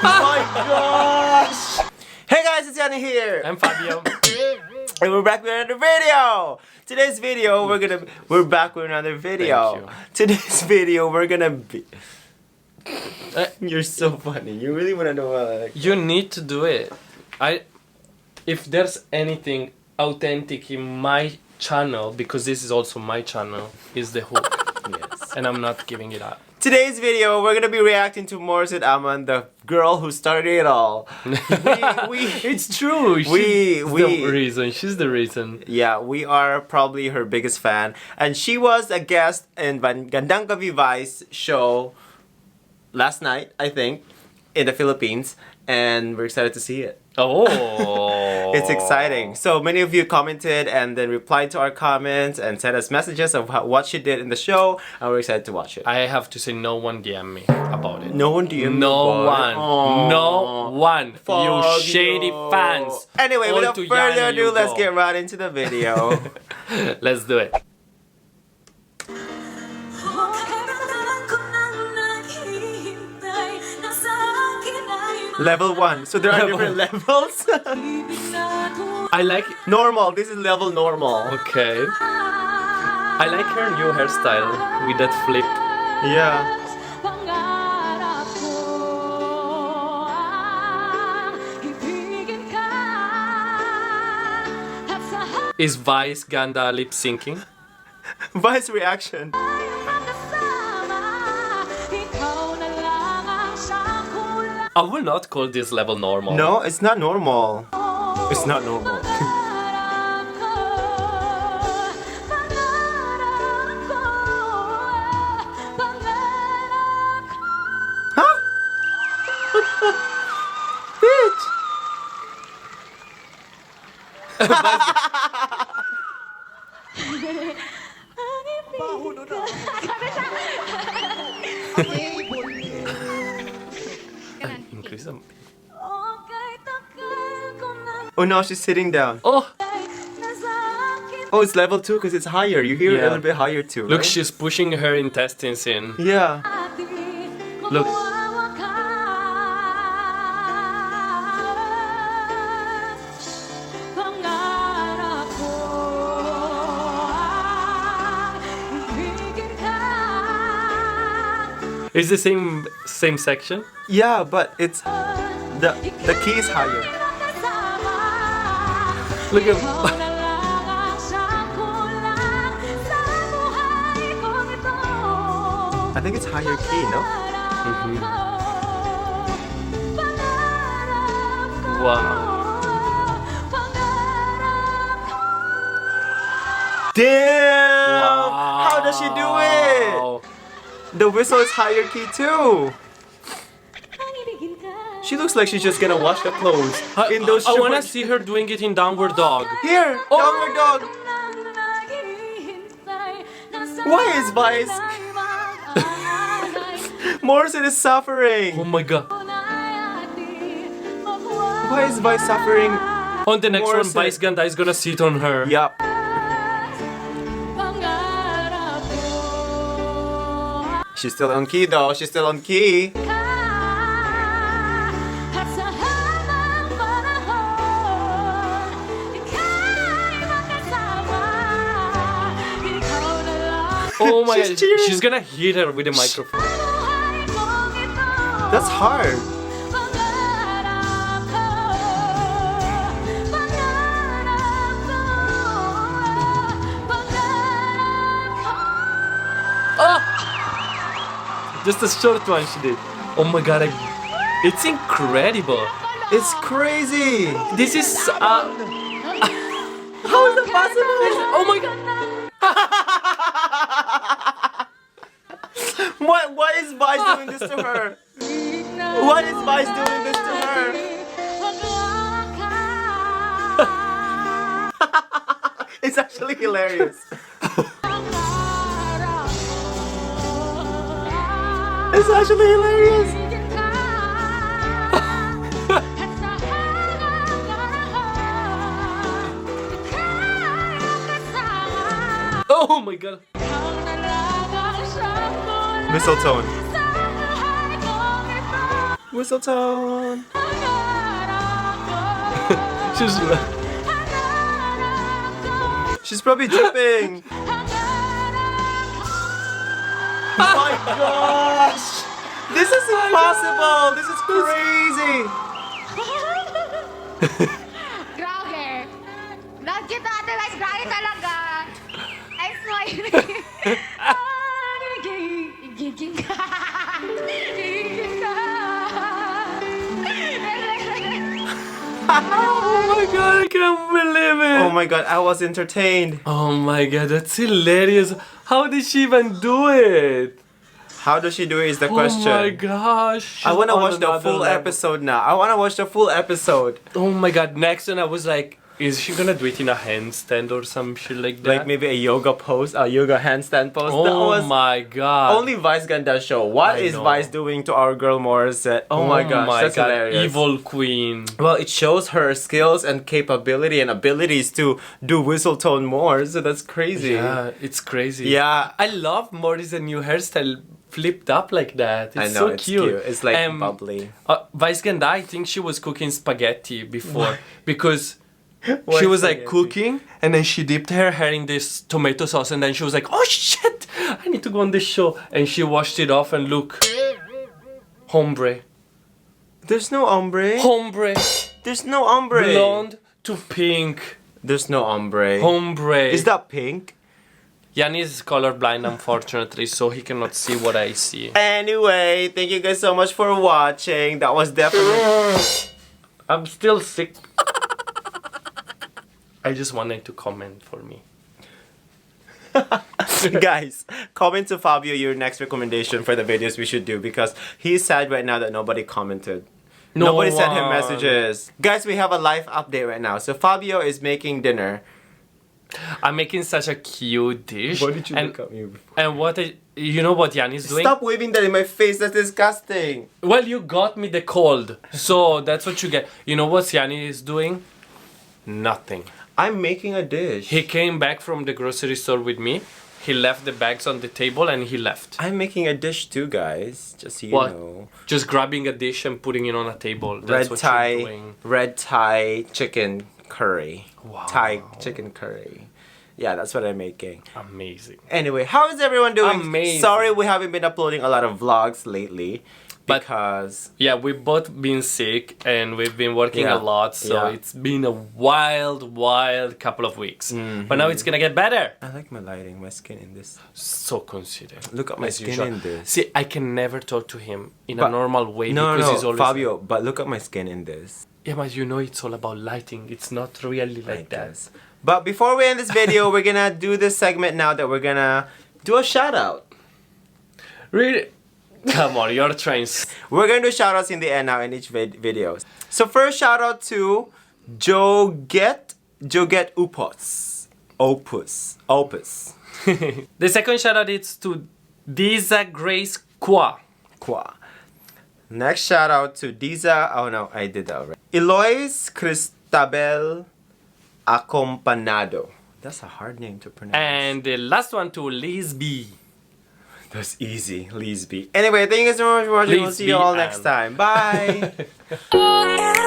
my gosh! Hey guys, it's Yani here! I'm Fabio. And we're back with another video! Today's video, we're back with another video. Thank you. Today's video, we're gonna be... You're so funny. You really wanna know what You need to do it. If there's anything authentic in my channel, because this is also my channel, is the hook. Yes. And I'm not giving it up. Today's video, we're gonna be reacting to MORISSETTE Amon, the girl who started it all. It's true. She's the reason. She's the reason. Yeah, we are probably her biggest fan. And she was a guest in Gandang Gabi Vice show last night, I think, in the Philippines. And we're excited to see it. Oh. It's exciting. So many of you commented and then replied to our comments and sent us messages of what she did in the show. And we're excited to watch it. I have to say, no one DM me about it. No one DM No one. Aww. No one. Fabio. You shady fans. Anyway, All without to further Yani, ado, you let's go. get right into the video. Let's do it. Level 1. So there are different levels. I like... Normal. This is level normal. Okay. I like her new hairstyle with that flip. Yeah. Is Vice Ganda lip syncing? Vice reaction. I will not call this level normal. No, it's not normal. It's not normal. Huh? Bitch! Increase them. Oh no, she's sitting down. Oh! Oh, it's level 2 because it's higher. You hear it a Yeah. little bit higher too. Look, right? she's pushing her intestines in. Yeah. Look. It's the same section? Yeah, but it's the key is higher. Look at... I think it's higher key, no? Wow. Damn! Wow. How does she do it? The whistle is higher key too. She looks like she's just gonna wash her clothes in those I wanna shorts. see her doing it in downward dog. Here, downward dog. Why is Vice? Morrison is suffering. Oh my god. Why is Vice suffering? On the next Morrison. one, Vice Ganda is gonna sit on her. Yup. She's still on key though. She's still on key. Oh my She's god, cheering. she's gonna hit her with a microphone. That's hard. Just a short one she did. Oh my god, it's incredible. It's crazy. This is How is it possible? oh my god. Why is Vice doing this to her? Why is Vice doing this to her? It's actually hilarious. It's actually hilarious. Oh my god. Mistletoe. Whistleton. She's probably dripping. Oh my gosh! This is impossible! This is crazy! Grabe. Nakita natin like grabe talaga. I'm smiling. Giging ka. Giging ka. Oh my god, I can't believe it. Oh my god, I was entertained. Oh my god, that's hilarious. How did she even do it? How does she do it is the question. Oh my gosh. I want to she's on watch the another full level. episode now. I want to watch the full episode. Oh my god, next one I was like, is she gonna do it in a handstand or some shit like that? Like maybe a yoga pose, a yoga handstand pose. That Oh was my god. only Vice Ganda show. What I is know. Vice doing to our girl Morissette? Oh my gosh, that's god, hilarious. evil queen. Well, it shows her skills and capability and abilities to do whistle tone more. So that's crazy. Yeah, it's crazy. Yeah. I love Morris's new hairstyle flipped up like that. It's I know, so it's cute. It's like bubbly. Vice Ganda, I think she was cooking spaghetti before because Why she was like spaghetti? cooking and then she dipped her hair in this tomato sauce and then she was like, oh shit, I need to go on this show. And she washed it off and look, hombre. There's no ombre. Hombre. There's no ombre. Blonde to pink. There's no ombre. Hombre. Is that pink? Yani is colorblind, unfortunately, so he cannot see what I see. Anyway, thank you guys so much for watching. That was definitely... I'm still sick. I just wanted to comment for me. Guys, comment to Fabio your next recommendation for the videos we should do because he's sad right now that nobody commented. No Nobody sent him one. messages. Guys, we have a live update right now. So Fabio is making dinner. I'm making such a cute dish. Why did you and, look at me before? And what you know what Yani is doing? Stop waving that in my face. That's disgusting. Well, you got me the cold, so that's what you get. You know what Yani is doing? Nothing. I'm making a dish. He came back from the grocery store with me. He left the bags on the table and he left. I'm making a dish too, guys. Just so you What? know. Just grabbing a dish and putting it on a table. That's what you're doing. Red Thai chicken curry. Wow. Thai chicken curry. Yeah, that's what I'm making. Amazing. Anyway, how is everyone doing? Amazing. Sorry we haven't been uploading a lot of vlogs lately But- because Yeah, we've both been sick and we've been working Yeah, a lot, so yeah. it's been a wild couple of weeks. But now it's gonna get better. I like my lighting, my skin in this. So considerate. Look at my as skin usual. in this. See, I can never talk to him in But- a normal way No, because no, he's always Fabio, but look at my skin in this. Yeah, but you know it's all about lighting. It's not really like that. Guess. But before we end this video, we're gonna do this segment now that we're gonna do a shout out. Really? Come on, you're trying. We're gonna do shout outs in the end now in each video. So first shout out to Joget Opus. The second shout out is to Disa Grace Kwa. Qua. Next shout out to Diza. Oh no, I did that already. Eloise Cristabel Acompanado. That's a hard name to pronounce. And the last one to Liz B. That's easy, Lisby. Anyway, thank you guys so much for watching. We'll see you all Lisby next and- time. Bye.